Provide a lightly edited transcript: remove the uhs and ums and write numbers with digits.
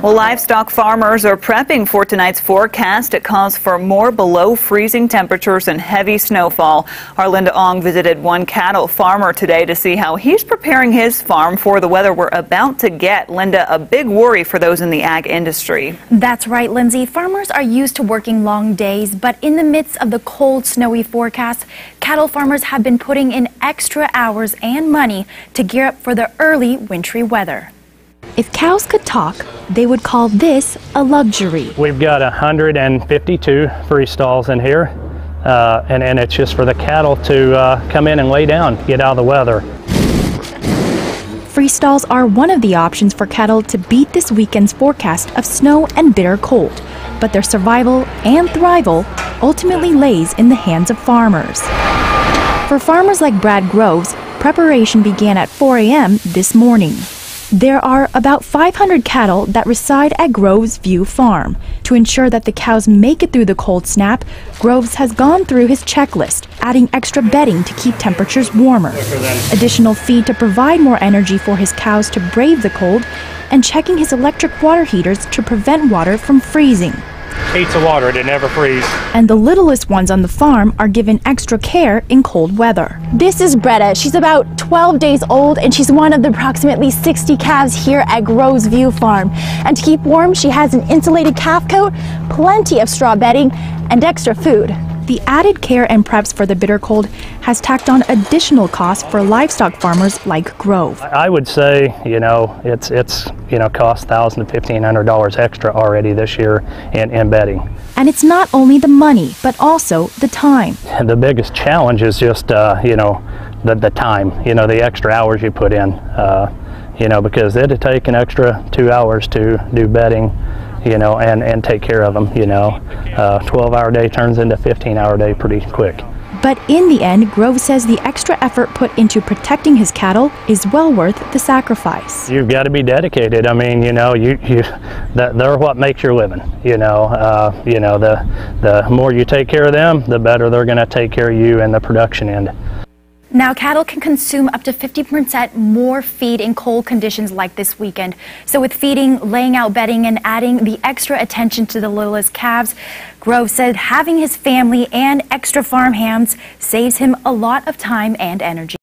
Well, livestock farmers are prepping for tonight's forecast. It calls for more below freezing temperatures and heavy snowfall. Our Linda Ong visited one cattle farmer today to see how he's preparing his farm for the weather we're about to get. Linda, a big worry for those in the ag industry. That's right, Lindsay. Farmers are used to working long days, but in the midst of the cold, snowy forecast, cattle farmers have been putting in extra hours and money to gear up for the early wintry weather. If cows could talk, they would call this a luxury. We've got 152 free stalls in here, and it's just for the cattle to come in and lay down, get out of the weather. Free stalls are one of the options for cattle to beat this weekend's forecast of snow and bitter cold, but their survival and thrival ultimately lays in the hands of farmers. For farmers like Brad Groves, preparation began at 4 a.m. this morning. There are about 500 cattle that reside at Groves View Farm. To ensure that the cows make it through the cold snap, Groves has gone through his checklist, adding extra bedding to keep temperatures warmer, additional feed to provide more energy for his cows to brave the cold, and checking his electric water heaters to prevent water from freezing. Heats of water, it never freeze. And the littlest ones on the farm are given extra care in cold weather. This is Bretta. She's about 12 days old and she's one of the approximately 60 calves here at Groves View Farm. And to keep warm, she has an insulated calf coat, plenty of straw bedding, and extra food. The added care and preps for the bitter cold has tacked on additional costs for livestock farmers like Grove. I would say, it's cost $1,000 to $1,500 extra already this year in bedding. And it's not only the money, but also the time. And the biggest challenge is just, the time, the extra hours you put in, because it'd take an extra 2 hours to do bedding, and take care of them, 12-hour day turns into a 15-hour day pretty quick. But in the end, Grove says the extra effort put into protecting his cattle is well worth the sacrifice. You've got to be dedicated. I mean, they're what makes your living. The more you take care of them, the better they're going to take care of you in the production end. Now, cattle can consume up to 50% more feed in cold conditions like this weekend. So with feeding, laying out bedding, and adding the extra attention to the littlest calves, Grove said having his family and extra farm hands saves him a lot of time and energy.